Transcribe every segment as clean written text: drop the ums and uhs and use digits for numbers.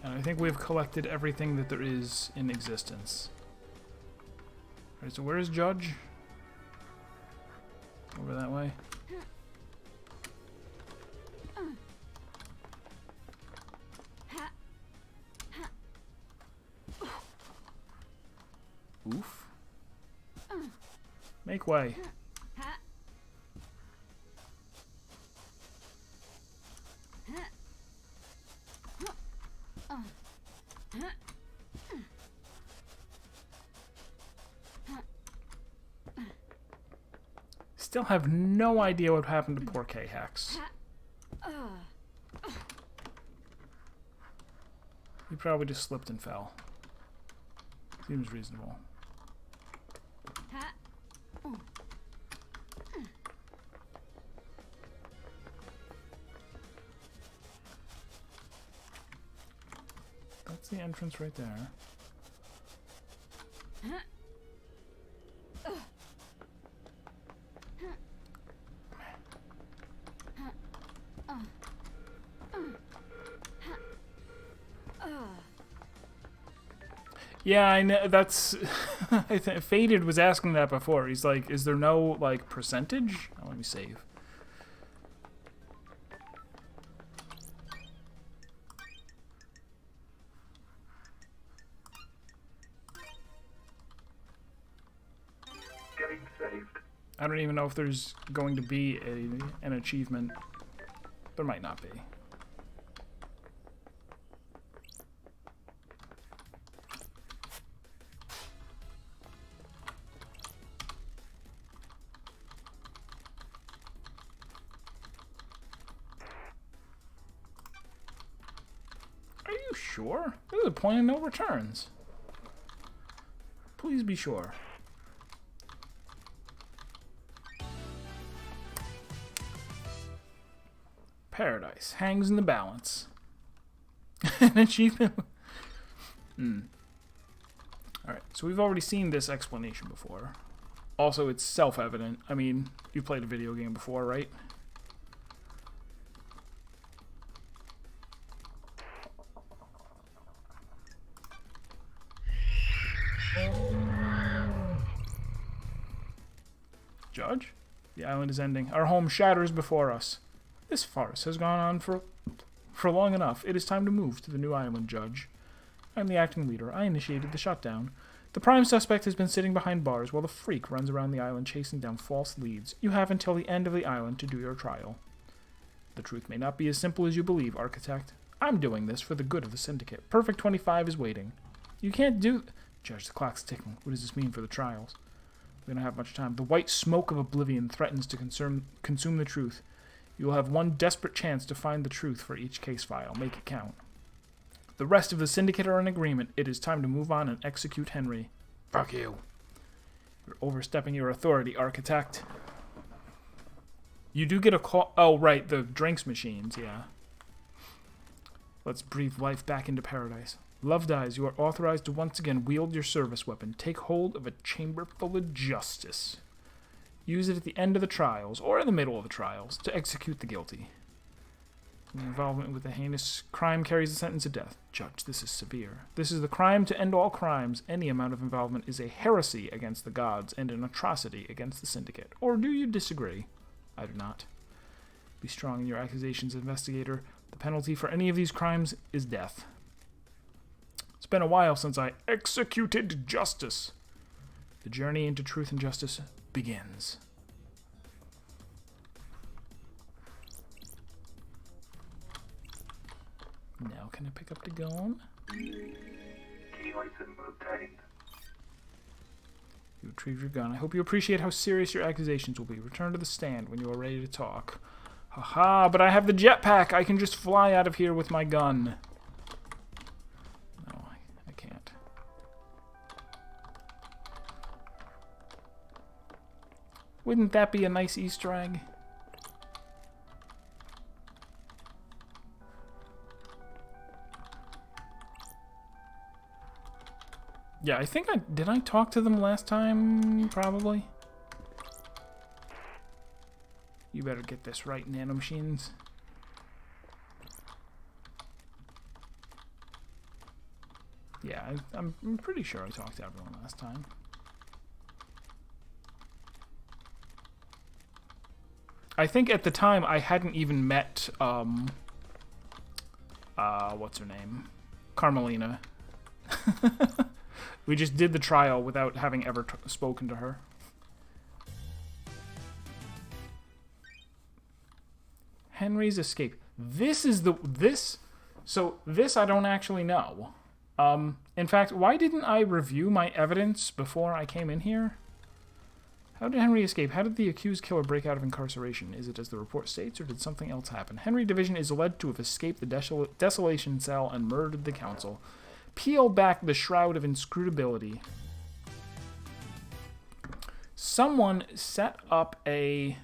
And I think we've collected everything that there is in existence. Alright, so where is Judge? Over that way. Oof. Make way. Still have no idea what happened to poor K-Hex. He probably just slipped and fell. Seems reasonable. That's the entrance right there. Yeah, I know. That's. I think Faded was asking that before. He's like, "Is there no like percentage?" Oh, let me save. Getting saved. I don't even know if there's going to be an achievement. There might not be. Are you sure? There's a point of no returns. Please be sure. Paradise hangs in the balance. An achievement. Alright, so we've already seen this explanation before. Also, it's self-evident. I mean, you played a video game before, right? Judge? The island is ending. Our home shatters before us. This farce has gone on for long enough. It is time to move to the new island, Judge. I am the acting leader. I initiated the shutdown. The prime suspect has been sitting behind bars while the freak runs around the island chasing down false leads. You have until the end of the island to do your trial. The truth may not be as simple as you believe, Architect. I'm doing this for the good of the Syndicate. Perfect 25 is waiting. You can't do... Judge, the clock's ticking. What does this mean for the trials? We don't have much time. The white smoke of oblivion threatens to consume the truth. You will have one desperate chance to find the truth for each case file. Make it count. The rest of the Syndicate are in agreement. It is time to move on and execute Henry. Fuck you. You're overstepping your authority, Architect. You do get a call... Oh, right, the drinks machines, yeah. Let's breathe life back into paradise. Love dies. You are authorized to once again wield your service weapon. Take hold of a chamber full of justice. Use it at the end of the trials, or in the middle of the trials, to execute the guilty. The involvement with a heinous crime carries a sentence of death. Judge, this is severe. This is the crime to end all crimes. Any amount of involvement is a heresy against the gods and an atrocity against the Syndicate. Or do you disagree? I do not. Be strong in your accusations, investigator. The penalty for any of these crimes is death. It's been a while since I executed justice. The journey into truth and justice begins. Now can I pick up the gun? Key item obtained. You retrieve your gun. I hope you appreciate how serious your accusations will be. Return to the stand when you are ready to talk. Haha, but I have the jetpack! I can just fly out of here with my gun. No, I can't. Wouldn't that be a nice Easter egg? Yeah, I think did I talk to them last time? Probably. You better get this right, nanomachines. Yeah, I'm pretty sure I talked to everyone last time. I think at the time I hadn't even met, what's her name? Carmelina. We just did the trial without having ever spoken to her. Henry's escape. This is so this I don't actually know. In fact, why didn't I review my evidence before I came in here? How did Henry escape? How did the accused killer break out of incarceration? Is it as the report states, or did something else happen? Henry Division is alleged to have escaped the desolation cell and murdered the council. Peel back the shroud of inscrutability. Someone set up a...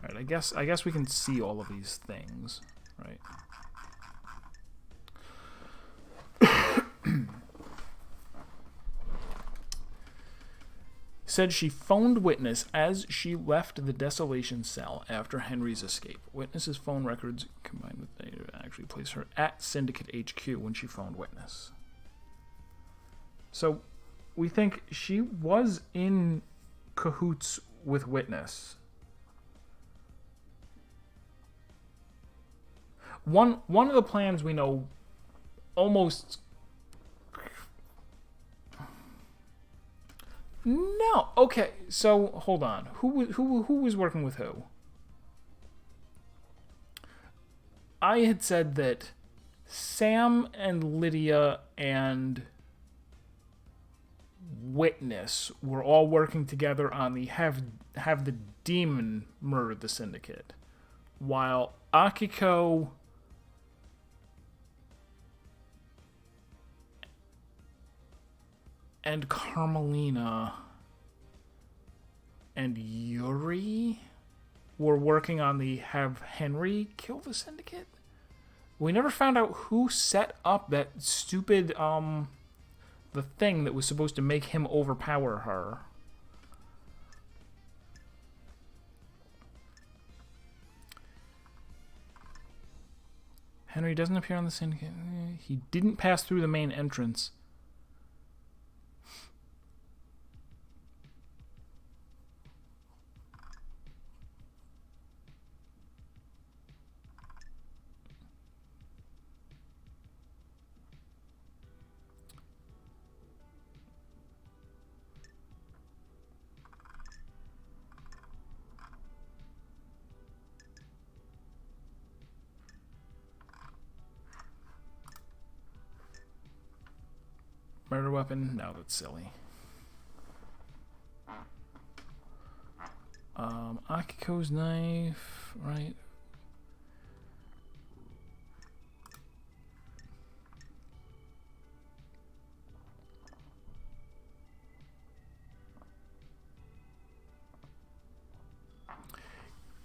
Alright, I guess we can see all of these things, right? Said she phoned witness as she left the desolation cell after Henry's escape. Witness's phone records combined with data actually place her at Syndicate HQ when she phoned witness. So we think she was in cahoots with witness. One of the plans we know almost... No. Okay, so hold on. Who was working with who? I had said that Sam and Lydia and Witness were all working together on the have the demon murder the syndicate, while Akiko and Carmelina and Yuri were working on the have Henry kill the syndicate. We never found out who set up that stupid, the thing that was supposed to make him overpower her. Henry doesn't appear on the syndicate. He didn't pass through the main entrance. Murder weapon? No, that's silly. Akiko's knife, right?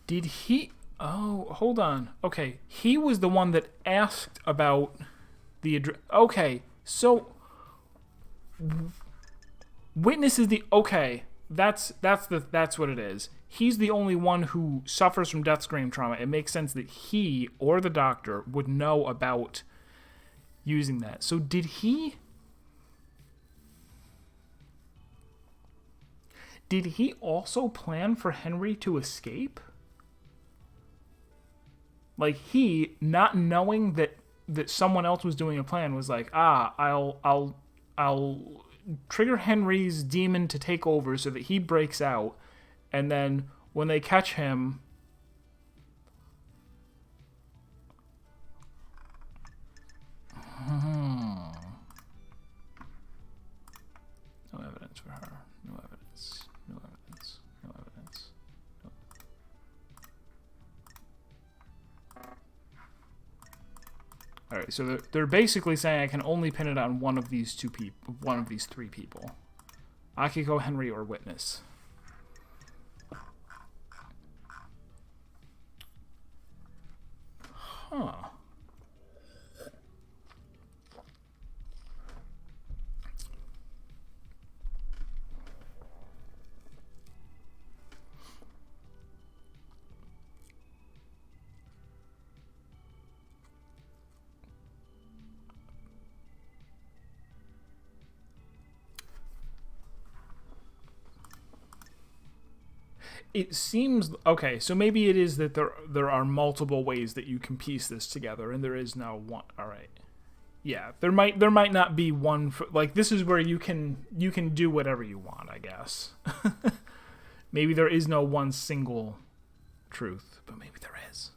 Did he... Oh, hold on. Okay, he was the one that asked about the address. Okay, so... Witness is the... Okay, that's what it is. He's the only one who suffers from death scream trauma. It makes sense that he or the doctor would know about using that. So did he... Did he also plan for Henry to escape? Like, he, not knowing that someone else was doing a plan, was like, I'll trigger Henry's demon to take over so that he breaks out, and then when they catch him... No evidence for her. No evidence. No evidence. No evidence. No. Alright, so they're basically saying I can only pin it on one of these one of these three people. Akiko, Henry, or Witness. Huh. it seems okay. So maybe it is that there are multiple ways that you can piece this together, and there is now one. All right. Yeah, there might not be one for, like, this is where you can do whatever you want, I guess. Maybe there is no one single truth, but maybe there is.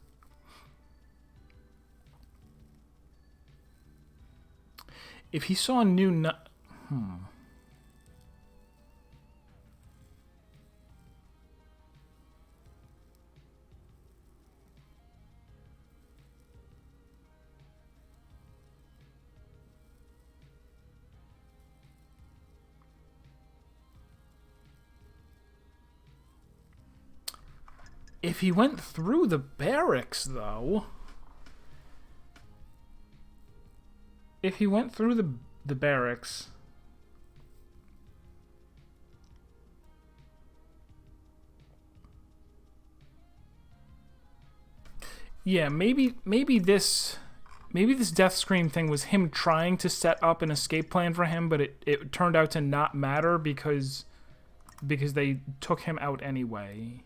If he saw a new If he went through the barracks, though... If he went through the barracks... Yeah, maybe this death screen thing was him trying to set up an escape plan for him, but it turned out to not matter because they took him out anyway.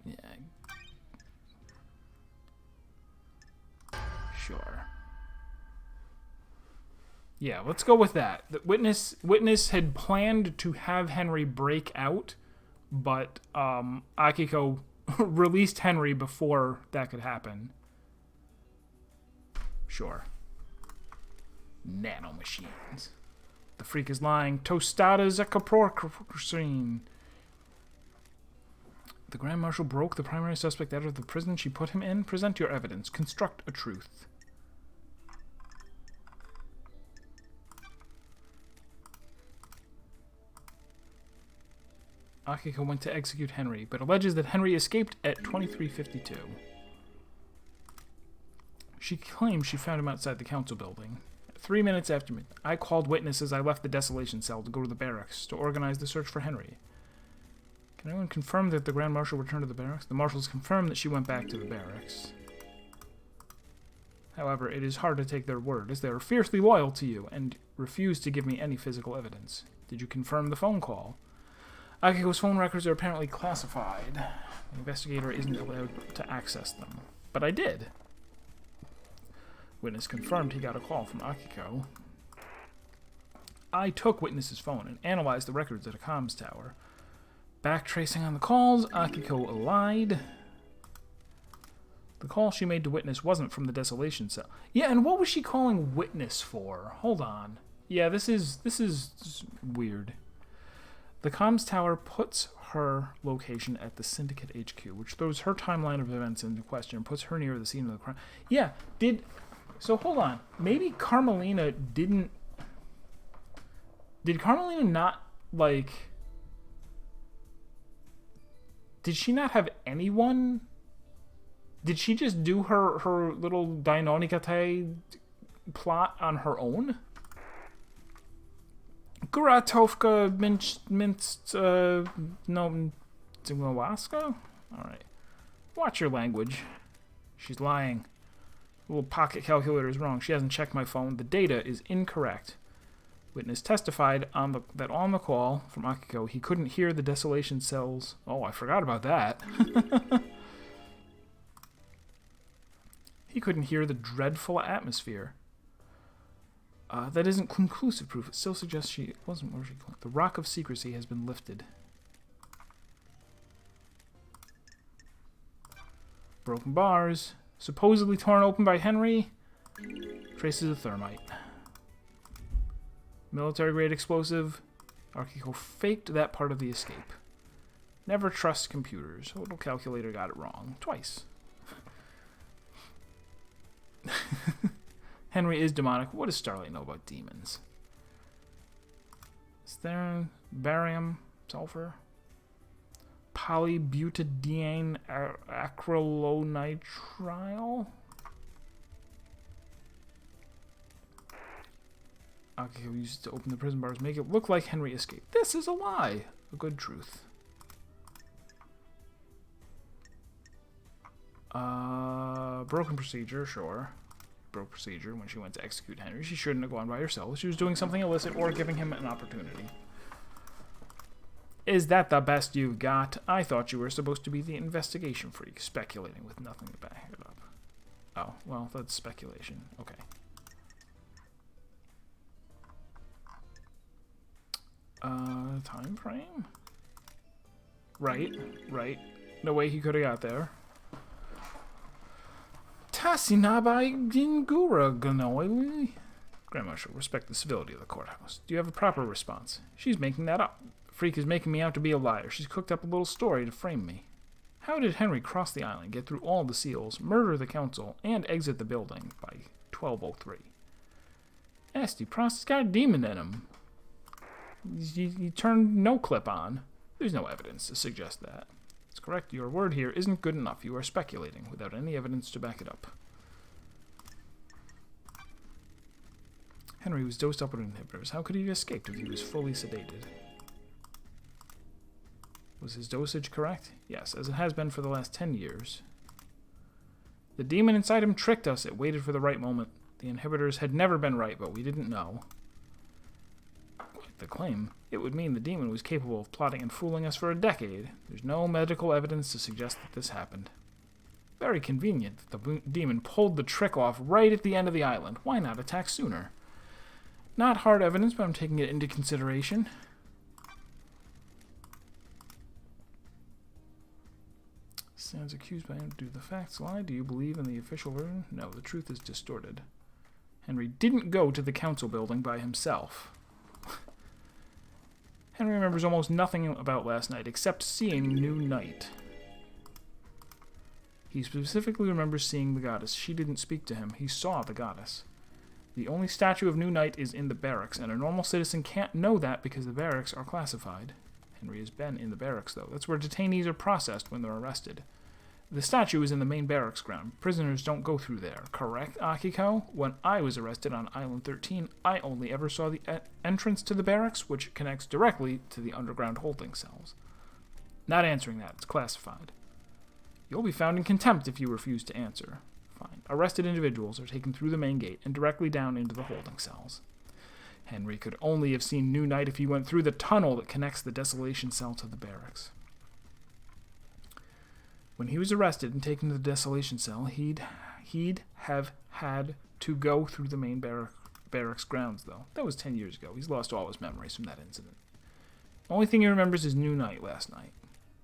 Yeah. Sure. Yeah, let's go with that. The witness had planned to have Henry break out, but Akiko released Henry before that could happen. Sure. Nanomachines. The freak is lying. Tostadas ecoprocrine. The Grand Marshal broke the primary suspect out of the prison she put him in. Present your evidence. Construct a truth. Akiko went to execute Henry, but alleges that Henry escaped at 2352. She claims she found him outside the council building. 3 minutes after midnight, I called witness as I left the desolation cell to go to the barracks to organize the search for Henry. Can anyone confirm that the Grand Marshal returned to the barracks? The Marshals confirmed that she went back to the barracks. However, it is hard to take their word, as they are fiercely loyal to you and refuse to give me any physical evidence. Did you confirm the phone call? Akiko's phone records are apparently classified. The investigator isn't allowed to access them. But I did. Witness confirmed he got a call from Akiko. I took witness's phone and analyzed the records at a comms tower. Backtracing on the calls, Akiko lied. The call she made to witness wasn't from the desolation cell. Yeah, and what was she calling witness for? Hold on. Yeah, this is weird. The comms tower puts her location at the Syndicate HQ, which throws her timeline of events into question and puts her near the scene of the crime. Yeah, so hold on. Maybe Carmelina didn't... Did Carmelina not, like... Did she not have anyone? Did she just do her little Deinonychate plot on her own? Gratovka minced no Zimwaska? Alright. Watch your language. She's lying. The little pocket calculator is wrong. She hasn't checked my phone. The data is incorrect. Witness testified that on the call from Akiko, he couldn't hear the desolation cells. Oh, I forgot about that. He couldn't hear the dreadful atmosphere. That isn't conclusive proof. It still suggests she wasn't where she claimed. The rock of secrecy has been lifted. Broken bars. Supposedly torn open by Henry. Traces of thermite. Military-grade explosive. Akiko faked that part of the escape. Never trust computers. Little calculator got it wrong. Twice. Henry is demonic. What does Starlight know about demons? Stern, barium, sulfur, polybutadiene acrylonitrile. Akiko used it to open the prison bars, make it look like Henry escaped. This is a lie. A good truth. Broken procedure, sure. broke procedure when she went to execute Henry. She shouldn't have gone by herself. She was doing something illicit or giving him an opportunity. Is that the best you've got? I thought you were supposed to be the investigation freak, speculating with nothing to back it up. Oh, well, that's speculation. Okay. Time frame? Right. No way he could have got there. Tasinabai Gingura Ganoi. Grand Marshal, respect the civility of the courthouse. Do you have a proper response? She's making that up. The freak is making me out to be a liar. She's cooked up a little story to frame me. How did Henry cross the island, get through all the seals, murder the council, and exit the building by 12:03? Nasty process got a demon in him. You turned no clip on. There's no evidence to suggest that. It's correct. Your word here isn't good enough. You are speculating without any evidence to back it up. Henry was dosed up with inhibitors. How could he have escaped if he was fully sedated? Was his dosage correct? Yes, as it has been for the last 10 years. The demon inside him tricked us. It waited for the right moment. The inhibitors had never been right, but we didn't know. Quite the claim. It would mean the demon was capable of plotting and fooling us for a decade. There's no medical evidence to suggest that this happened. Very convenient that the demon pulled the trick off right at the end of the island. Why not attack sooner? Not hard evidence, but I'm taking it into consideration. Stands accused by him. Do the facts lie? Do you believe in the official version? No, the truth is distorted. Henry didn't go to the council building by himself. Henry remembers almost nothing about last night except seeing New Night. He specifically remembers seeing the goddess. She didn't speak to him. He saw the goddess. The only statue of New Night is in the barracks, and a normal citizen can't know that because the barracks are classified. Henry has been in the barracks, though. That's where detainees are processed when they're arrested. The statue is in the main barracks ground. Prisoners don't go through there, correct, Akiko? When I was arrested on Island 13, I only ever saw the entrance to the barracks, which connects directly to the underground holding cells. Not answering that. It's classified. You'll be found in contempt if you refuse to answer. Fine. Arrested individuals are taken through the main gate and directly down into the holding cells. Henry could only have seen New Night if he went through the tunnel that connects the Desolation Cell to the barracks. When he was arrested and taken to the Desolation Cell, he'd have had to go through the main barracks grounds, though. That was 10 years ago. He's lost all his memories from that incident. The only thing he remembers is New Night last night.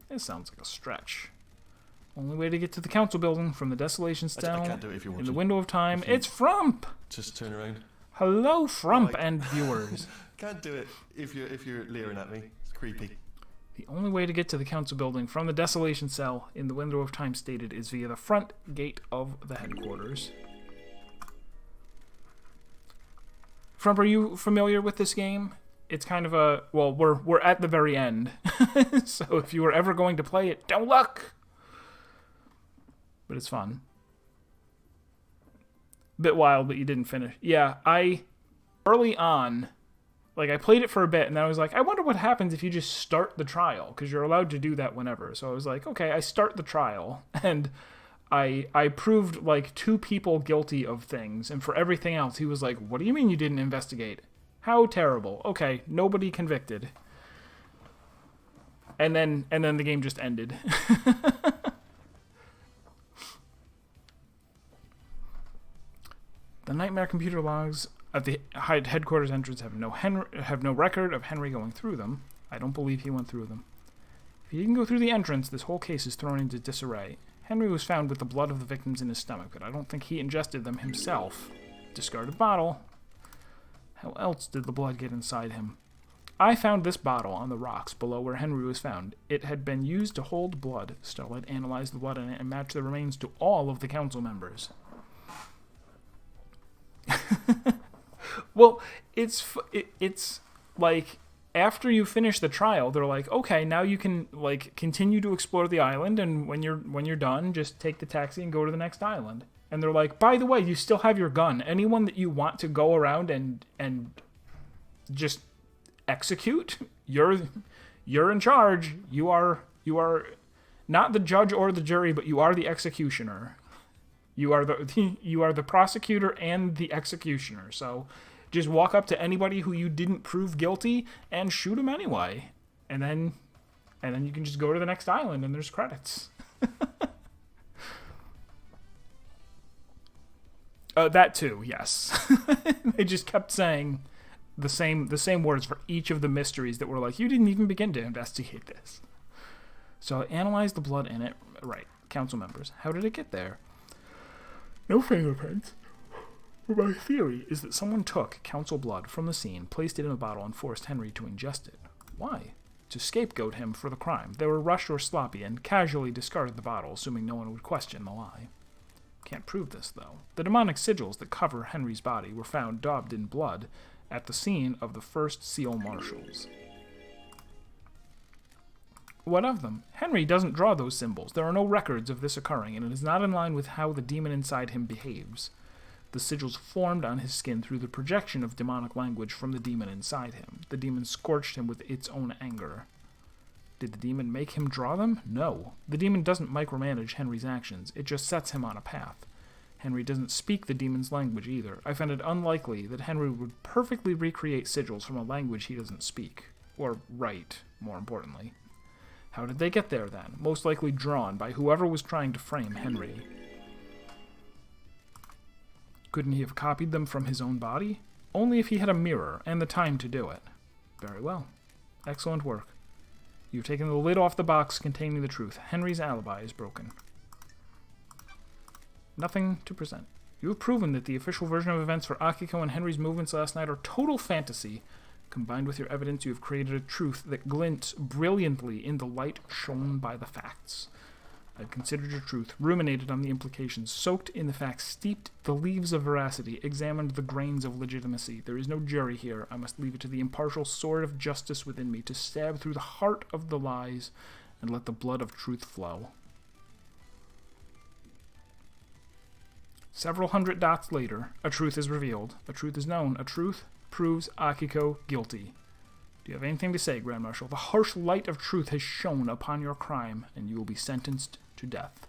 This sounds like a stretch. Only way to get to the council building from the Desolation Cell I can't do it if you want in the to. window of time. It's Frump! Just turn around. Hello, Frump and viewers. Can't do it if you're leering at me. It's creepy. The only way to get to the council building from the Desolation Cell in the window of time stated is via the front gate of the headquarters. Frump, are you familiar with this game? It's kind of a... Well, we're at the very end. So if you were ever going to play it, don't look! But it's fun. Bit wild, but you didn't finish. Yeah, early on... Like, I played it for a bit, and then I was like, I wonder what happens if you just start the trial, because you're allowed to do that whenever. So I was like, okay, I start the trial, and I proved, like, 2 people guilty of things, and for everything else, he was like, what do you mean you didn't investigate? How terrible. Okay, nobody convicted. And then the game just ended. The Nightmare computer logs at the headquarters entrance have no record of Henry going through them. I don't believe he went through them. If he didn't go through the entrance, this whole case is thrown into disarray. Henry was found with the blood of the victims in his stomach, but I don't think he ingested them himself. Discarded bottle. How else did the blood get inside him? I found this bottle on the rocks below where Henry was found. It had been used to hold blood. Starlight analyzed the blood in it and matched the remains to all of the council members. Well, it's like after you finish the trial, they're like, okay, now you can like continue to explore the island, and when you're done, just take the taxi and go to the next island. And they're like, by the way, you still have your gun. Anyone that you want to go around and just execute, you're in charge. You are not the judge or the jury, but you are the executioner. You are the you are the prosecutor and the executioner. So just walk up to anybody who you didn't prove guilty and shoot them anyway. And then you can just go to the next island and there's credits. That too, yes. They just kept saying the same words for each of the mysteries that were like, you didn't even begin to investigate this. So analyze the blood in it. Right, council members. How did it get there? No fingerprints. My theory is that someone took council blood from the scene, placed it in a bottle, and forced Henry to ingest it. Why? To scapegoat him for the crime. They were rushed or sloppy and casually discarded the bottle, assuming no one would question the lie. Can't prove this, though. The demonic sigils that cover Henry's body were found daubed in blood at the scene of the first Seal Marshals. What of them? Henry doesn't draw those symbols. There are no records of this occurring, and it is not in line with how the demon inside him behaves. The sigils formed on his skin through the projection of demonic language from the demon inside him. The demon scorched him with its own anger. Did the demon make him draw them? No. The demon doesn't micromanage Henry's actions. It just sets him on a path. Henry doesn't speak the demon's language either. I find it unlikely that Henry would perfectly recreate sigils from a language he doesn't speak. Or write, more importantly. How did they get there, then? Most likely drawn by whoever was trying to frame Henry. Couldn't he have copied them from his own body? Only if he had a mirror and the time to do it. Very well. Excellent work. You've taken the lid off the box containing the truth. Henry's alibi is broken. Nothing to present. You have proven that the official version of events for Akiko and Henry's movements last night are total fantasy. Combined with your evidence, you have created a truth that glints brilliantly in the light shone by the facts. I've considered your truth, ruminated on the implications, soaked in the facts, steeped the leaves of veracity, examined the grains of legitimacy. There is no jury here. I must leave it to the impartial sword of justice within me to stab through the heart of the lies and let the blood of truth flow. Several hundred dots later, a truth is revealed. A truth is known. A truth proves Akiko guilty. Do you have anything to say, Grand Marshal? The harsh light of truth has shone upon your crime, and you will be sentenced to death.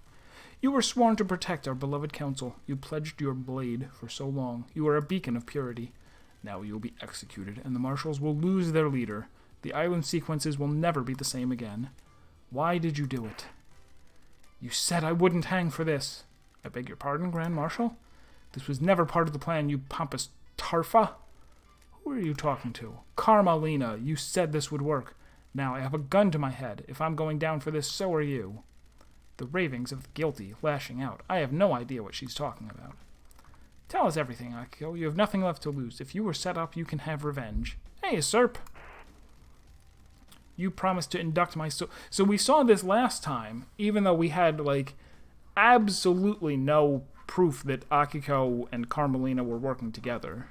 You were sworn to protect our beloved council. You pledged your blade for so long. You are a beacon of purity. Now you will be executed, and the marshals will lose their leader. The island sequences will never be the same again. Why did you do it? You said I wouldn't hang for this. I beg your pardon, Grand Marshal? This was never part of the plan, you pompous Tarfa. Who are you talking to? Carmelina, you said this would work. Now I have a gun to my head. If I'm going down for this, so are you. The ravings of the guilty, lashing out. I have no idea what she's talking about. Tell us everything, Akiko. You have nothing left to lose. If you were set up, you can have revenge. Hey, Serp! You promised to induct my soul. So we saw this last time, even though we had, like, absolutely no proof that Akiko and Carmelina were working together.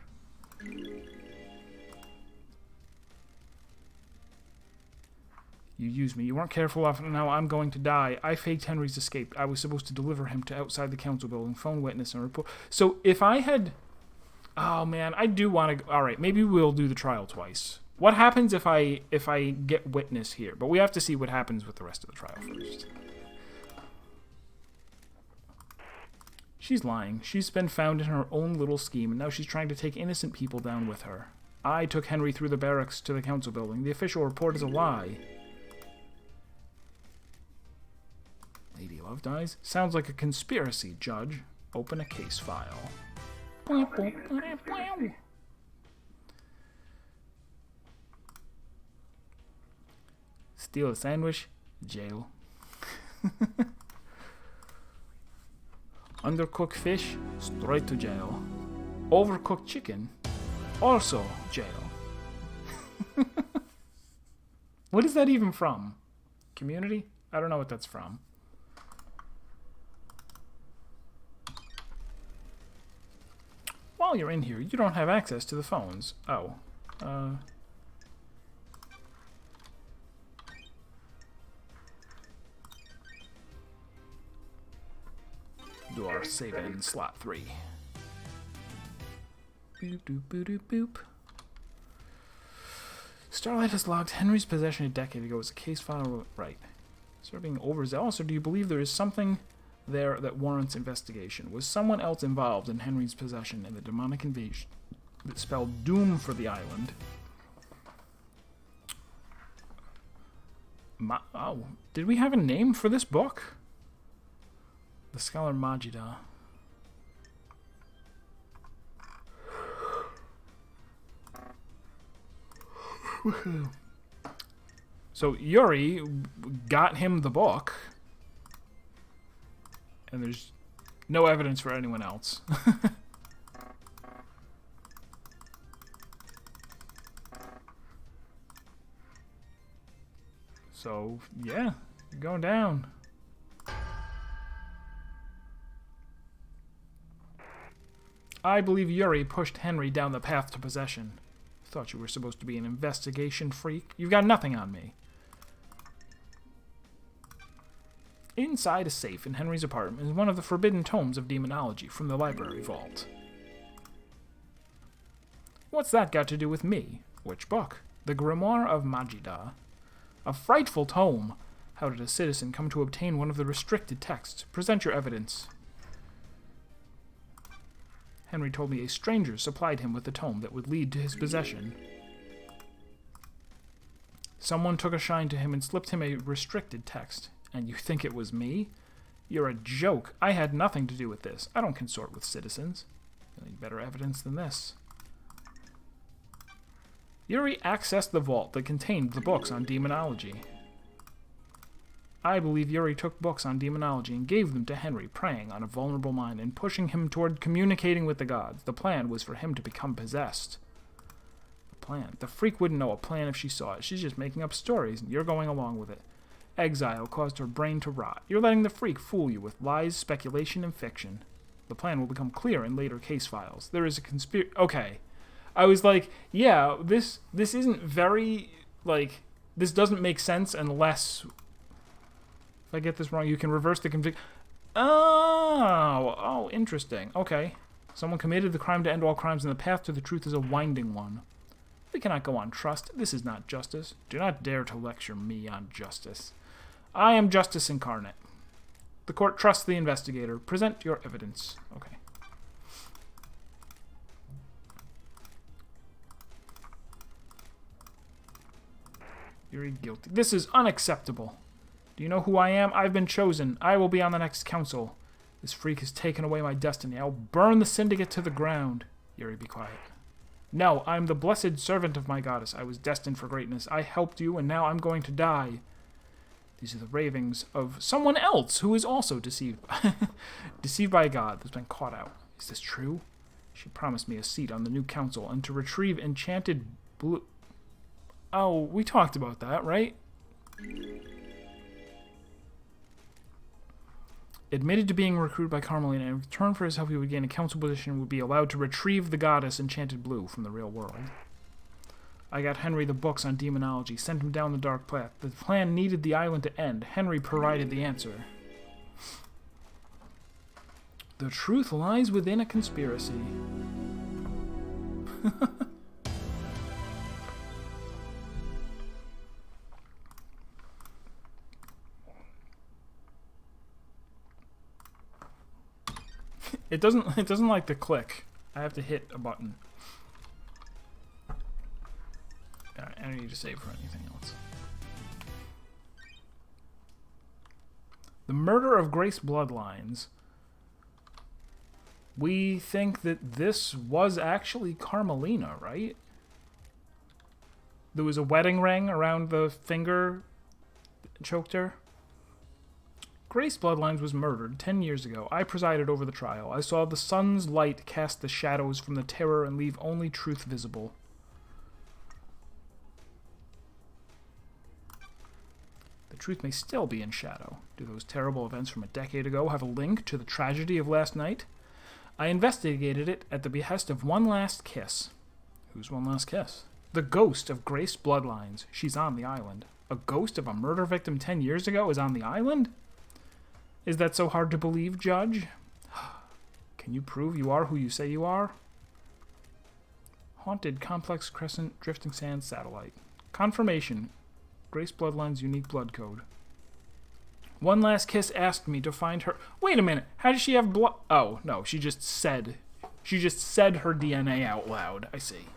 You used me. You weren't careful enough. Now I'm going to die. I faked Henry's escape. I was supposed to deliver him to outside the council building, phone witness, and report. So if I had... Oh, man, I do want to... All right, maybe we'll do the trial twice. What happens if I get witness here? But we have to see what happens with the rest of the trial first. She's lying. She's been found in her own little scheme, and now she's trying to take innocent people down with her. I took Henry through the barracks to the council building. The official report is a lie. Lady Love dies? Sounds like a conspiracy, Judge. Open a case file. Steal a sandwich? Jail. Undercooked fish? Straight to jail. Overcooked chicken? Also jail. What is that even from? Community? I don't know what that's from. While you're in here, you don't have access to the phones. Oh. Do our save in slot 3. Boop, doop, boop, doop, boop. Starlight has logged Henry's possession a decade ago as a case file. Right. Sort of being overzealous, or do you believe there is something there that warrants investigation? Was someone else involved in Henry's possession in the demonic invasion that spelled doom for the island? Oh, did we have a name for this book? The scholar Majida. So Yuri got him the book, and there's no evidence for anyone else. So, yeah, you're going down. I believe Yuri pushed Henry down the path to possession. Thought you were supposed to be an investigation freak. You've got nothing on me. Inside a safe in Henry's apartment is one of the forbidden tomes of demonology from the library vault. What's that got to do with me? Which book? The Grimoire of Majida. A frightful tome. How did a citizen come to obtain one of the restricted texts? Present your evidence. Henry told me a stranger supplied him with the tome that would lead to his possession. Someone took a shine to him and slipped him a restricted text. And you think it was me? You're a joke. I had nothing to do with this. I don't consort with citizens. You need better evidence than this. Yuri accessed the vault that contained the books on demonology. I believe Yuri took books on demonology and gave them to Henry, preying on a vulnerable mind and pushing him toward communicating with the gods. The plan was for him to become possessed. The plan? The freak wouldn't know a plan if she saw it. She's just making up stories, and you're going along with it. Exile caused her brain to rot. You're letting the freak fool you with lies, speculation, and fiction. The plan will become clear in later case files. There is a conspiracy. Okay. I was like, yeah, this isn't very, like, this doesn't make sense unless, if I get this wrong, you can reverse the conviction. Oh, interesting. Okay. Someone committed the crime to end all crimes, and the path to the truth is a winding one. We cannot go on trust. This is not justice. Do not dare to lecture me on justice. I am justice incarnate. The court trusts the investigator. Present your evidence. Okay. You're guilty. This is unacceptable. Do you know who I am? I've been chosen. I will be on the next council. This freak has taken away my destiny. I will burn the syndicate to the ground. Yuri, be quiet. No, I am the blessed servant of my goddess. I was destined for greatness. I helped you, and now I'm going to die. These are the ravings of someone else who is also deceived. Deceived by a god that's been caught out. Is this true? She promised me a seat on the new council and to retrieve enchanted blue... Oh, we talked about that, right? Admitted to being recruited by Carmelina, and in return for his help he would gain a council position and would be allowed to retrieve the goddess Enchanted Blue from the real world. I got Henry the books on demonology, sent him down the dark path. The plan needed the island to end. Henry provided the answer. The truth lies within a conspiracy. It doesn't like the click. I have to hit a button. Alright, I don't need to save for anything else. The murder of Grace Bloodlines. We think that this was actually Carmelina, right? There was a wedding ring around the finger that choked her. Grace Bloodlines was murdered 10 years ago. I presided over the trial. I saw the sun's light cast the shadows from the terror and leave only truth visible. The truth may still be in shadow. Do those terrible events from a decade ago have a link to the tragedy of last night? I investigated it at the behest of One Last Kiss. Who's One Last Kiss? The ghost of Grace Bloodlines. She's on the island. A ghost of a murder victim 10 years ago is on the island? Is that so hard to believe, Judge? Can you prove you are who you say you are? Haunted Complex Crescent Drifting Sand Satellite. Confirmation. Grace Bloodline's unique blood code. One Last Kiss asked me to find her... Wait a minute. How does she have blood? Oh, no. She just said her DNA out loud. I see.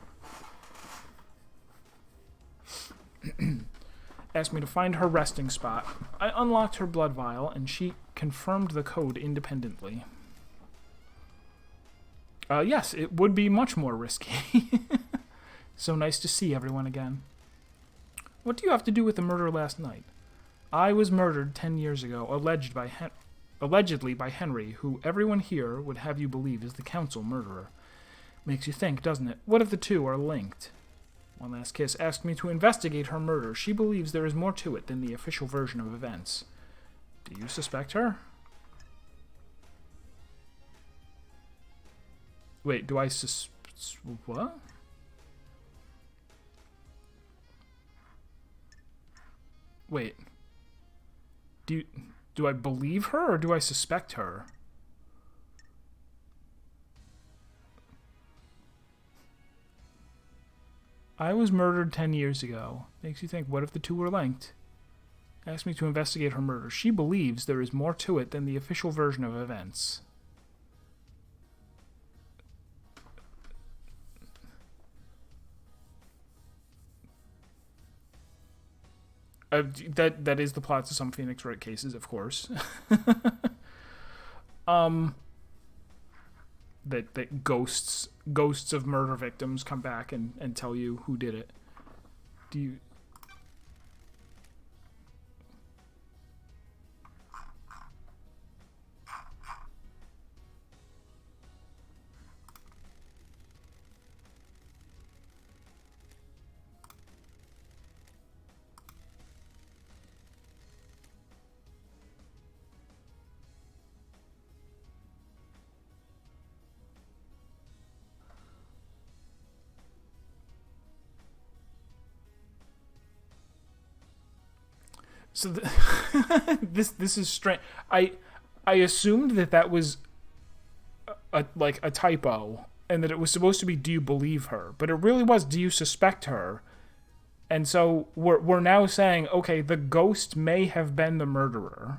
Asked me to find her resting spot. I unlocked her blood vial, and she confirmed the code independently. Yes, it would be much more risky. So nice to see everyone again. What do you have to do with the murder last night? I was murdered 10 years ago, allegedly by Henry, who everyone here would have you believe is the council murderer. Makes you think, doesn't it? What if the two are linked? One Last Kiss asked me to investigate her murder. She believes there is more to it than the official version of events. Do you suspect her? Wait, do I what? Wait. Do I believe her or do I suspect her? I was murdered 10 years ago. Makes you think, what if the two were linked? Asked me to investigate her murder. She believes there is more to it than the official version of events. That is the plots of some Phoenix Wright cases, of course. That ghosts of murder victims come back and tell you who did it. Do you... So this is strange. I assumed that was a typo, and that it was supposed to be, do you believe her? But it really was, do you suspect her? And so we're now saying, okay, the ghost may have been the murderer.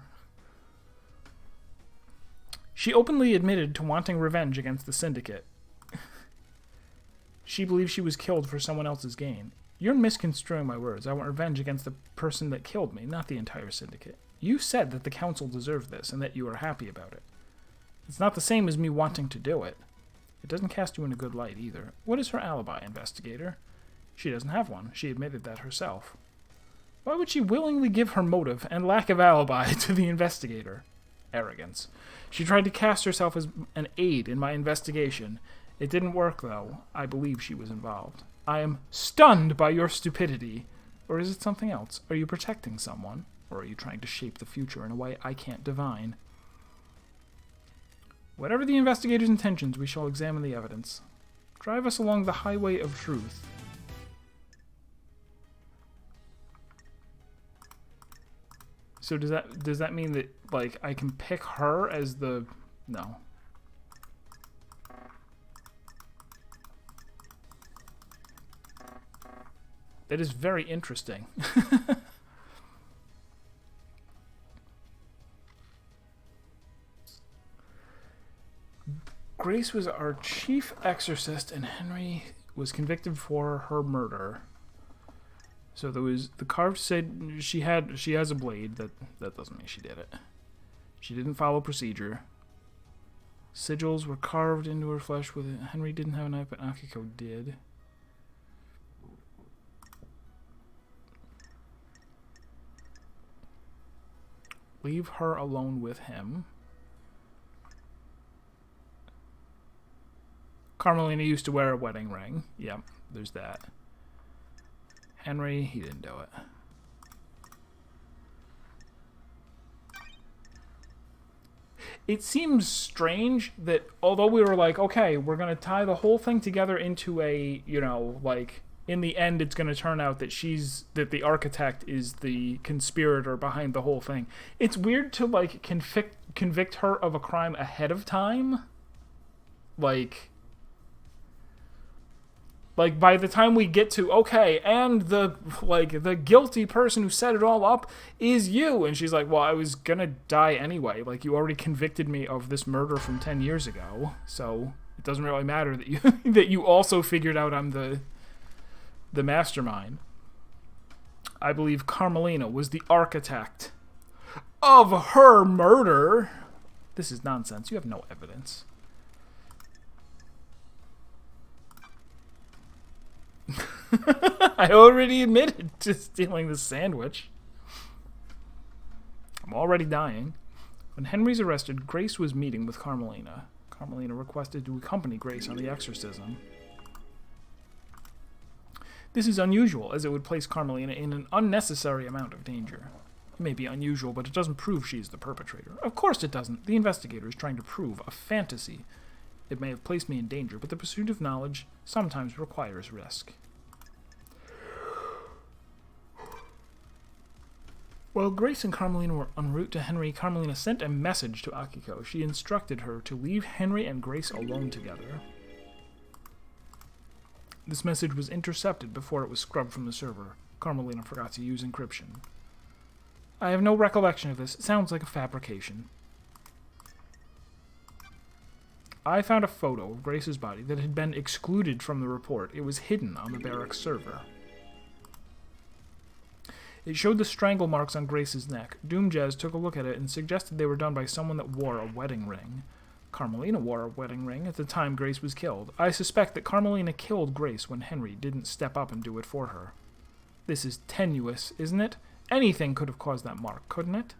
She openly admitted to wanting revenge against the Syndicate. She believes she was killed for someone else's gain. You're misconstruing my words. I want revenge against the person that killed me, not the entire Syndicate. You said that the Council deserved this, and that you are happy about it. It's not the same as me wanting to do it. It doesn't cast you in a good light, either. What is her alibi, investigator? She doesn't have one. She admitted that herself. Why would she willingly give her motive and lack of alibi to the investigator? Arrogance. She tried to cast herself as an aide in my investigation. It didn't work, though. I believe she was involved. I am stunned by your stupidity. Or is it something else? Are you protecting someone? Or are you trying to shape the future in a way I can't divine? Whatever the investigator's intentions, we shall examine the evidence. Drive us along the highway of truth. So does that mean that, like, I can pick her as the... No. That is very interesting. Grace was our chief exorcist, and Henry was convicted for her murder. So there was the carved said she has a blade. That doesn't mean she did it. She didn't follow procedure. Sigils were carved into her flesh with it. Henry didn't have a knife, but Akiko did. Leave her alone with him. Carmelina used to wear a wedding ring. Yep, there's that. Henry, he didn't do it. It seems strange that although we were like, okay, we're going to tie the whole thing together into a, you know, like, in the end it's going to turn out that that the architect is the conspirator behind the whole thing. It's weird to, like, convict her of a crime ahead of time. Like... Like, by the time we get to, okay, and the guilty person who set it all up is you. And she's like, well, I was gonna die anyway. Like, you already convicted me of this murder from 10 years ago. So it doesn't really matter that you that you also figured out I'm the mastermind. I believe Carmelina was the architect of her murder. This is nonsense. You have no evidence. I already admitted to stealing the sandwich. I'm already dying. When Henry's arrested, Grace was meeting with Carmelina. Carmelina requested to accompany Grace on the exorcism. This is unusual, as it would place Carmelina in an unnecessary amount of danger. It may be unusual, but it doesn't prove she's the perpetrator. Of course it doesn't. The investigator is trying to prove a fantasy. It may have placed me in danger, but the pursuit of knowledge sometimes requires risk. While Grace and Carmelina were en route to Henry, Carmelina sent a message to Akiko. She instructed her to leave Henry and Grace alone together. This message was intercepted before it was scrubbed from the server. Carmelina forgot to use encryption. I have no recollection of this. It sounds like a fabrication. I found a photo of Grace's body that had been excluded from the report. It was hidden on the barracks server. It showed the strangle marks on Grace's neck. Doomjazz took a look at it and suggested they were done by someone that wore a wedding ring. Carmelina wore a wedding ring at the time Grace was killed. I suspect that Carmelina killed Grace when Henry didn't step up and do it for her. This is tenuous, isn't it? Anything could have caused that mark, couldn't it?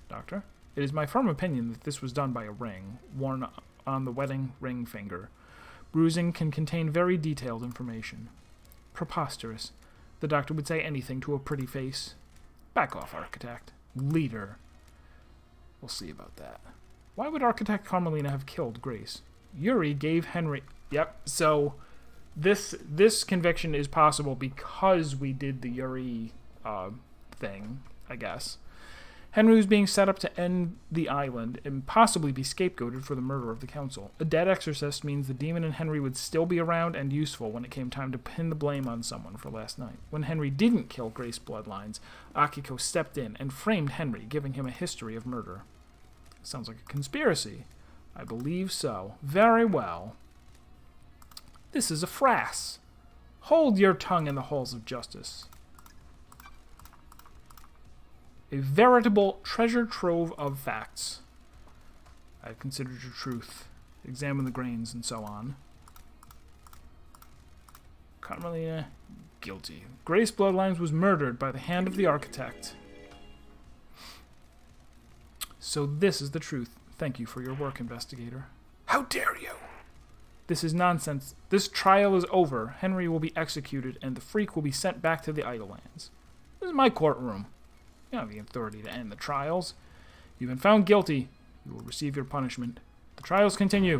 Doctor? It is my firm opinion that this was done by a ring, worn on the wedding ring finger. Bruising can contain very detailed information. Preposterous. The doctor would say anything to a pretty face. Back off, architect. Leader. We'll see about that. Why would Architect Carmelina have killed Grace? Yuri gave Henry... Yep, so this conviction is possible because we did the Yuri thing, I guess. Henry was being set up to end the island and possibly be scapegoated for the murder of the council. A dead exorcist means the demon and Henry would still be around and useful when it came time to pin the blame on someone for last night. When Henry didn't kill Grace Bloodlines, Akiko stepped in and framed Henry, giving him a history of murder. Sounds like a conspiracy. I believe so. Very well. This is a frass. Hold your tongue in the halls of justice. A veritable treasure trove of facts. I have considered your truth. Examine the grains and so on. Carmelina, guilty. Grace Bloodlines was murdered by the hand of the architect. So this is the truth. Thank you for your work, investigator. How dare you! This is nonsense. This trial is over. Henry will be executed, and the freak will be sent back to the Idlelands. This is my courtroom. You don't have the authority to end the trials. You've been found guilty. You will receive your punishment. The trials continue.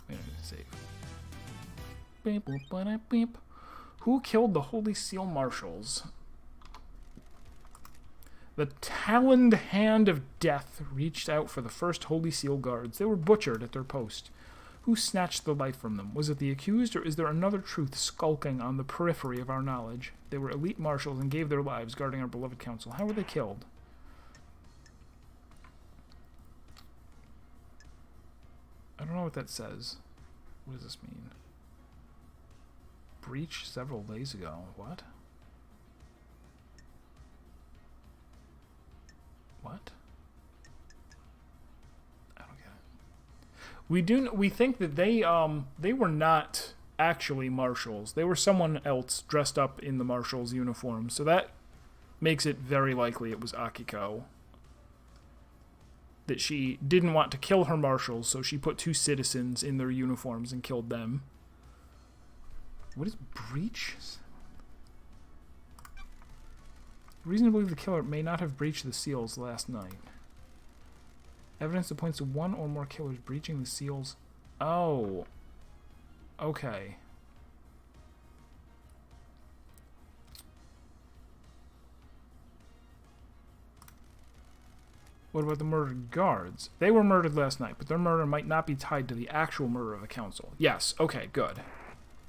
We don't need to save. Beep, boop, ba-da, beep. Who killed the Holy Seal Marshals? The taloned hand of death reached out for the first Holy Seal guards. They were butchered at their post. Who snatched the life from them? Was it the accused, or is there another truth skulking on the periphery of our knowledge? They were elite marshals and gave their lives guarding our beloved council. How were they killed? I don't know what that says. What does this mean? Breach several days ago. What? What? I don't get it. We think that they were not actually marshals. They were someone else dressed up in the marshal's uniform. So that makes it very likely it was Akiko. That she didn't want to kill her marshals, so she put two citizens in their uniforms and killed them. What is breach? Reason to believe the killer may not have breached the seals last night. Evidence that points to one or more killers breaching the seals. Oh. Okay. What about the murdered guards? They were murdered last night, but their murder might not be tied to the actual murder of the council. Yes, okay, good.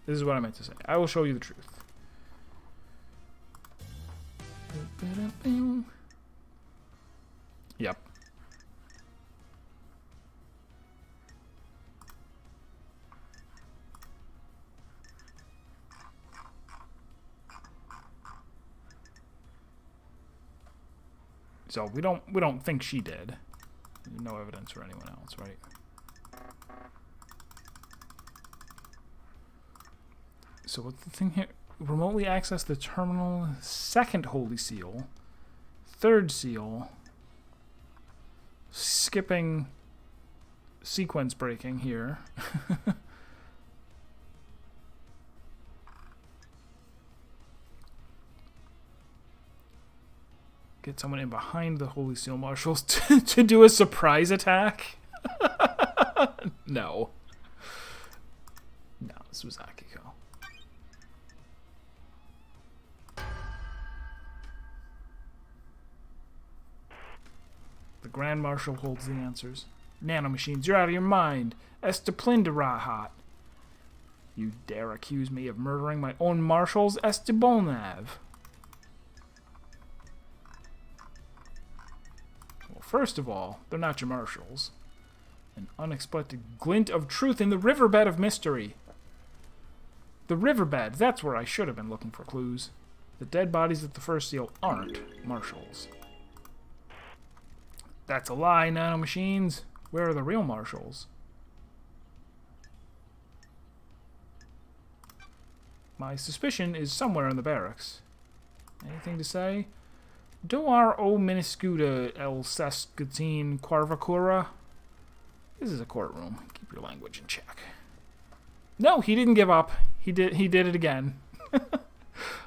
This is what I meant to say. I will show you the truth. Yep. So we don't think she did. No evidence for anyone else, right? So what's the thing here? Remotely access the terminal. Second holy seal. Third seal. Skipping sequence breaking here. Get someone in behind the Holy Seal Marshals to do a surprise attack? No. No, this was Akiko. The Grand Marshal holds the answers. Nanomachines, you're out of your mind. Esteplinda. You dare accuse me of murdering my own marshals, Estebolnav. First of all, they're not your marshals. An unexpected glint of truth in the riverbed of mystery. The riverbed, that's where I should have been looking for clues. The dead bodies at the first seal aren't marshals. That's a lie, nanomachines. Where are the real marshals? My suspicion is somewhere in the barracks. Anything to say? Doar o Miniscuda el Saskatine Quarvacura. This is a courtroom. Keep your language in check. No, he didn't give up. He did it again.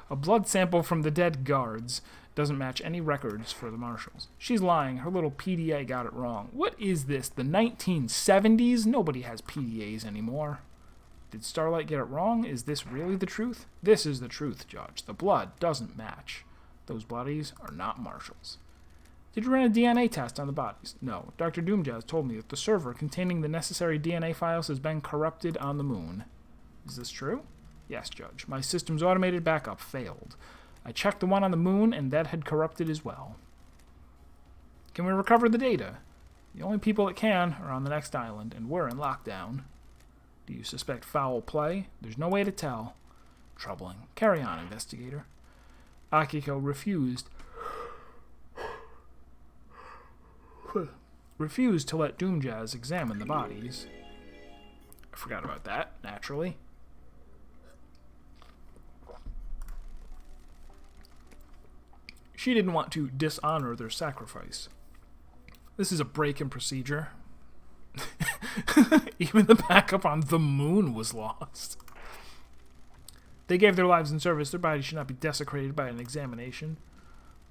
A blood sample from the dead guards doesn't match any records for the marshals. She's lying. Her little PDA got it wrong. What is this? The 1970s? Nobody has PDAs anymore. Did Starlight get it wrong? Is this really the truth? This is the truth, Judge. The blood doesn't match. Those bodies are not marshals. Did you run a DNA test on the bodies? No. Dr. Doomjazz told me that the server containing the necessary DNA files has been corrupted on the moon. Is this true? Yes, Judge. My system's automated backup failed. I checked the one on the moon, and that had corrupted as well. Can we recover the data? The only people that can are on the next island, and we're in lockdown. Do you suspect foul play? There's no way to tell. Troubling. Carry on, investigator. Akiko refused to let Doomjazz examine the bodies. I forgot about that, naturally. She didn't want to dishonor their sacrifice. This is a break in procedure. Even the backup on the moon was lost. They gave their lives in service. Their bodies should not be desecrated by an examination.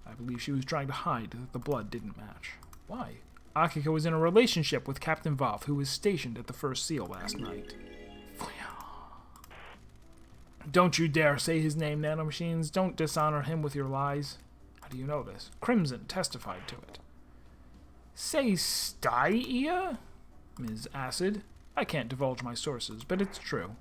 I believe she was trying to hide that the blood didn't match. Why? Akiko was in a relationship with Captain Voth, who was stationed at the First Seal last night. Don't you dare say his name, nanomachines. Don't dishonor him with your lies. How do you know this? Crimson testified to it. Say Styia? Ms. Acid. I can't divulge my sources, but it's true.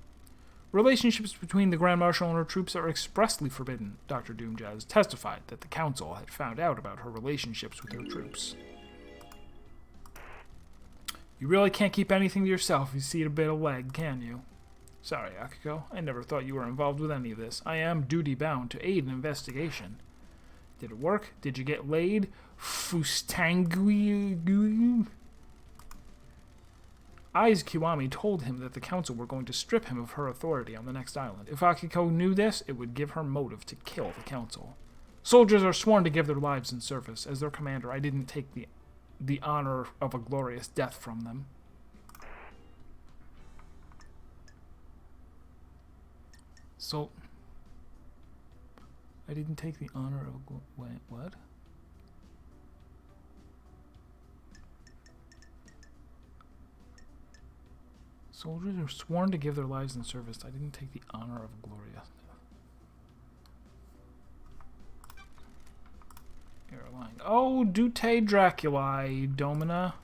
Relationships between the Grand Marshal and her troops are expressly forbidden. Dr. Doomjazz testified that the Council had found out about her relationships with her troops. You really can't keep anything to yourself if you see a bit of leg, can you? Sorry, Akiko. I never thought you were involved with any of this. I am duty-bound to aid an investigation. Did it work? Did you get laid? Fustangui? Aiz Kiwami told him that the council were going to strip him of her authority on the next island. If Akiko knew this, it would give her motive to kill the council. Soldiers are sworn to give their lives in service. As their commander, I didn't take the honor of a glorious death from them. So, I didn't take the honor of what? Soldiers are sworn to give their lives in service. I didn't take the honor of glorious death. Here, lying? Oh, Dute Draculae, Domina.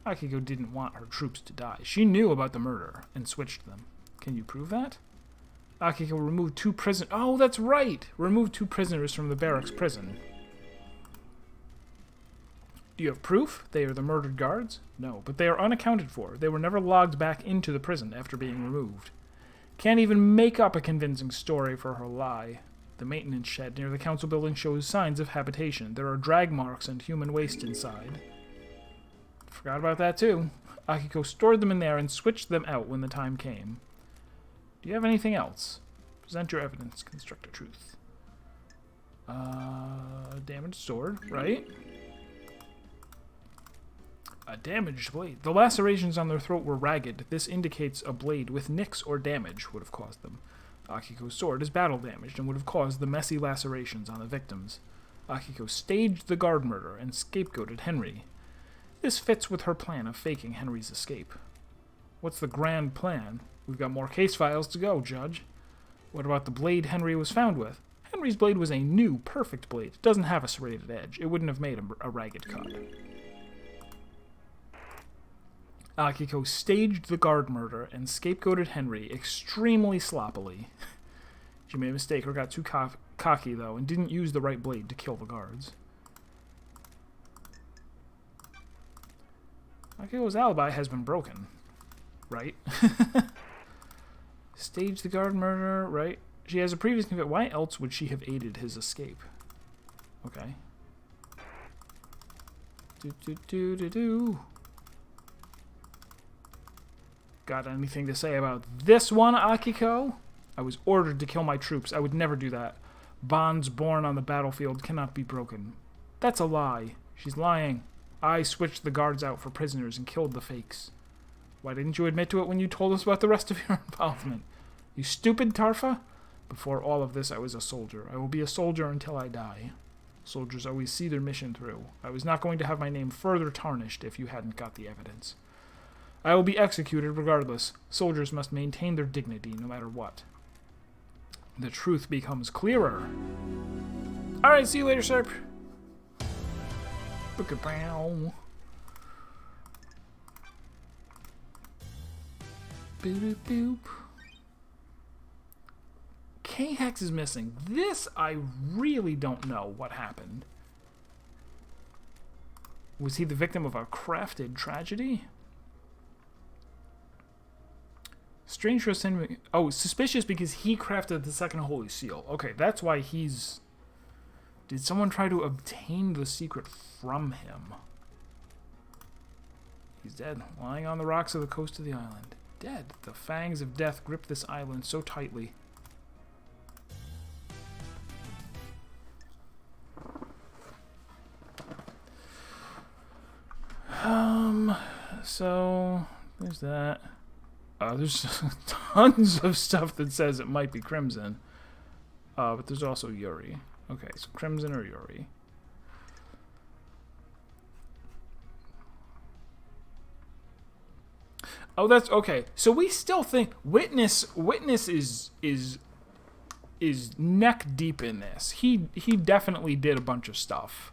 Akiko didn't want her troops to die. She knew about the murder and switched them. Can you prove that? Akiko removed 2 prisoners. Oh, that's right! Removed 2 prisoners from the barracks prison. Do you have proof? They are the murdered guards? No, but they are unaccounted for. They were never logged back into the prison after being removed. Can't even make up a convincing story for her lie. The maintenance shed near the council building shows signs of habitation. There are drag marks and human waste inside. Forgot about that too. Akiko stored them in there and switched them out when the time came. Do you have anything else? Present your evidence. Construct a truth. Damaged sword, right? A damaged blade. The lacerations on their throat were ragged. This indicates a blade with nicks or damage would have caused them. Akiko's sword is battle damaged and would have caused the messy lacerations on the victims. Akiko staged the guard murder and scapegoated Henry. This fits with her plan of faking Henry's escape. What's the grand plan? We've got more case files to go, Judge. What about the blade Henry was found with? Henry's blade was a new, perfect blade. It doesn't have a serrated edge. It wouldn't have made a ragged cut. Akiko staged the guard murder and scapegoated Henry extremely sloppily. She made a mistake or got too cocky, though, and didn't use the right blade to kill the guards. Akiko's alibi has been broken. Right? Staged the guard murder, right? She has a previous conviction. Why else would she have aided his escape? Okay. Got anything to say about this one, Akiko? I was ordered to kill my troops. I would never do that. Bonds born on the battlefield cannot be broken. That's a lie. She's lying. I switched the guards out for prisoners and killed the fakes. Why didn't you admit to it when you told us about the rest of your involvement? You stupid Tarfa? Before all of this, I was a soldier. I will be a soldier until I die. Soldiers always see their mission through. I was not going to have my name further tarnished if you hadn't got the evidence. I will be executed regardless. Soldiers must maintain their dignity no matter what. The truth becomes clearer. Alright, see you later, sir. Look at brown. Boop boop. K-Hex is missing. This I really don't know what happened. Was he the victim of a crafted tragedy? Strange for sin. Oh, suspicious because he crafted the second holy seal. Okay, that's why he's... Did someone try to obtain the secret from him? He's dead, lying on the rocks of the coast of the island. Dead. The fangs of death grip this island so tightly. So there's that. There's tons of stuff that says it might be Crimson. But there's also Yuri. Okay, so Crimson or Yuri. Oh, that's okay. So we still think Witness is neck deep in this. He definitely did a bunch of stuff.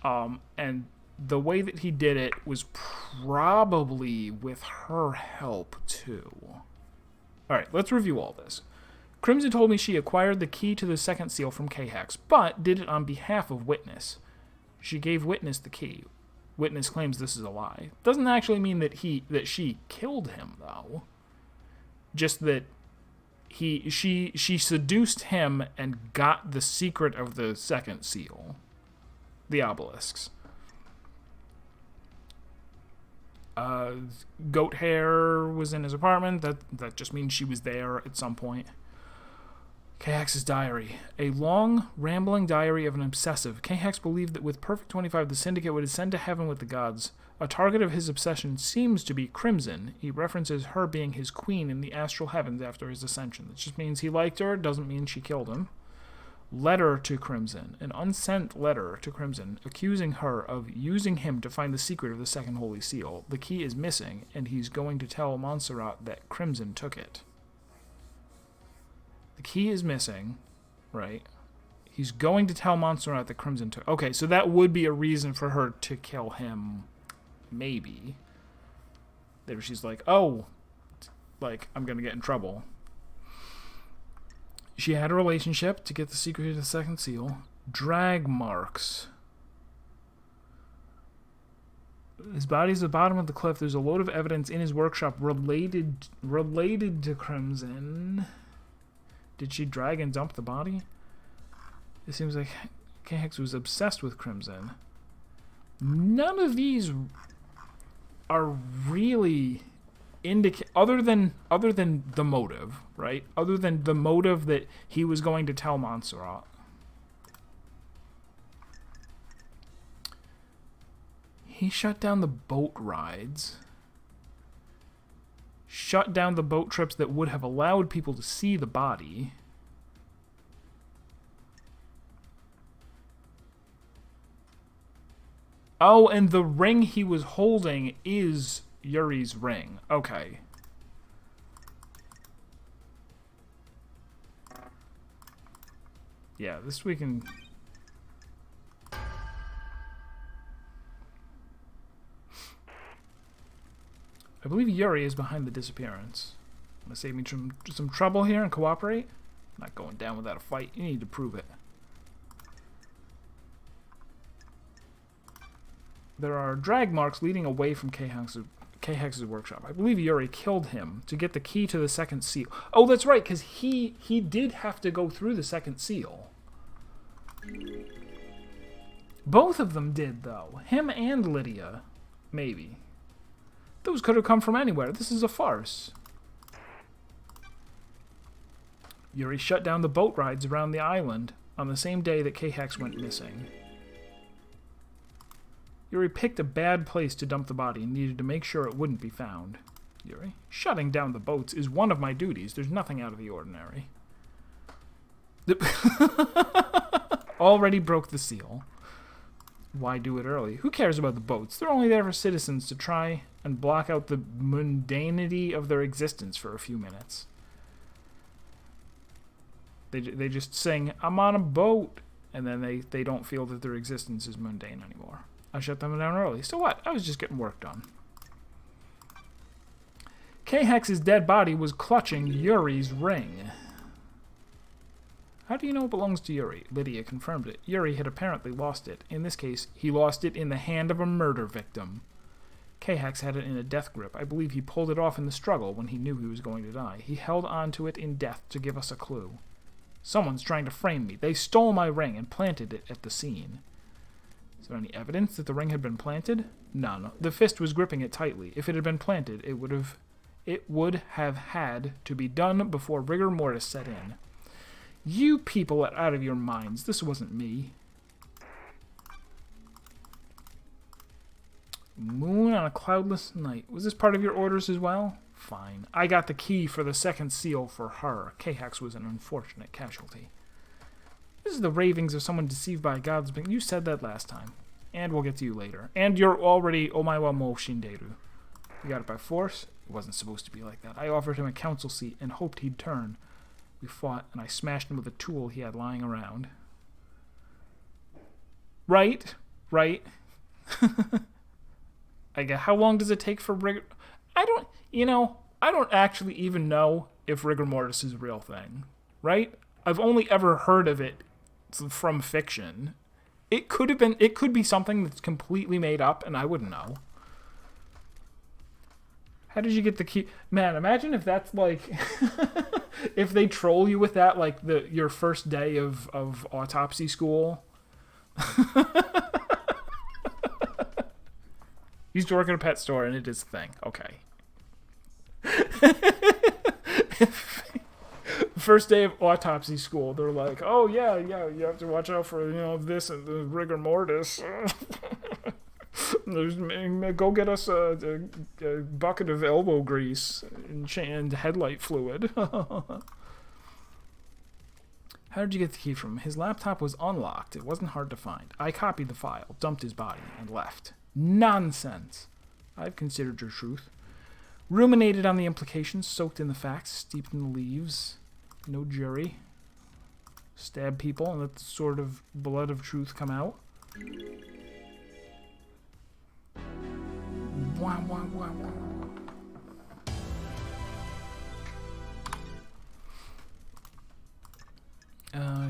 And the way that he did it was probably with her help too. All right, let's review all this. Crimson told me she acquired the key to the second seal from K-Hex, but did it on behalf of Witness. She gave Witness the key. Witness claims this is a lie. Doesn't actually mean that she killed him though. Just that she seduced him and got the secret of the second seal. The obelisks. Goat hair was in his apartment. That just means she was there at some point. K-Hex's diary. A long, rambling diary of an obsessive. K-Hex believed that with Perfect 25, the Syndicate would ascend to heaven with the gods. A target of his obsession seems to be Crimson. He references her being his queen in the astral heavens after his ascension. That just means he liked her. Doesn't mean she killed him. Letter to Crimson. An unsent letter to Crimson, accusing her of using him to find the secret of the second holy seal. The key is missing, and he's going to tell Montserrat that Crimson took it. The key is missing, right? He's going to tell Montserrat that Crimson took... Okay, so that would be a reason for her to kill him. Maybe. There she's like, oh, like, I'm going to get in trouble. She had a relationship to get the secret of the second seal. Drag marks. His body's at the bottom of the cliff. There's a load of evidence in his workshop related to Crimson. Did she drag and dump the body? It seems like K-Hex was obsessed with Crimson. None of these are really other than the motive, right? Other than the motive that he was going to tell Montserrat. He shut down the boat rides. Shut down the boat trips that would have allowed people to see the body. Oh, and the ring he was holding is Yuri's ring. Okay. Yeah, this we can... I believe Yuri is behind the disappearance. Want to save me some trouble here and cooperate? I'm not going down without a fight. You need to prove it. There are drag marks leading away from K-Hex's workshop. I believe Yuri killed him to get the key to the second seal. Oh, that's right, because he did have to go through the second seal. Both of them did, though. Him and Lydia. Maybe. Those could have come from anywhere. This is a farce. Yuri shut down the boat rides around the island on the same day that K-Hex went missing. Yuri picked a bad place to dump the body and needed to make sure it wouldn't be found. Yuri, shutting down the boats is one of my duties. There's nothing out of the ordinary. Already broke the seal. Why do it early? Who cares about the boats? They're only there for citizens to try and block out the mundanity of their existence for a few minutes. They just sing, I'm on a boat, and then they don't feel that their existence is mundane anymore. I shut them down early. So what? I was just getting work done. K-Hex's dead body was clutching Yuri's ring. How do you know it belongs to Yuri? Lydia confirmed it. Yuri had apparently lost it. In this case, he lost it in the hand of a murder victim. K-Hex had it in a death grip. I believe he pulled it off in the struggle when he knew he was going to die. He held on to it in death to give us a clue. Someone's trying to frame me. They stole my ring and planted it at the scene. Is there any evidence that the ring had been planted? None. The fist was gripping it tightly. If it had been planted, it would have had to be done before rigor mortis set in. You people are out of your minds. This wasn't me. Moon on a cloudless night. Was this part of your orders as well? Fine. I got the key for the second seal for her. K-Hex was an unfortunate casualty. This is the ravings of someone deceived by God's being. You said that last time. And we'll get to you later. And you're already Omaiwa mo Shinderu. You got it by force? It wasn't supposed to be like that. I offered him a council seat and hoped he'd turn. We fought, and I smashed him with a tool he had lying around. Right. I guess, how long does it take for rigor... I don't actually even know if rigor mortis is a real thing. Right? I've only ever heard of it from fiction. It could be something that's completely made up, and I wouldn't know. How did you get the key? Man, imagine if that's like... if they troll you with that, like your first day of autopsy school. Used to work at a pet store, and it is a thing. Okay. First day of autopsy school, they're like, oh, yeah, you have to watch out for, this and the rigor mortis. Go get us a bucket of elbow grease and headlight fluid. How did you get the key from him? His laptop was unlocked. It wasn't hard to find. I copied the file, dumped his body, and left. Nonsense. I've considered your truth. Ruminated on the implications, soaked in the facts, steeped in the leaves. No jury. Stab people and let the sword of blood of truth come out. Wah, wah, wah, wah.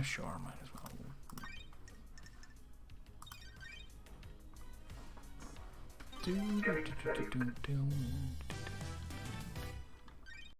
Sure, might as well. Do, do, do, do, do, do, do.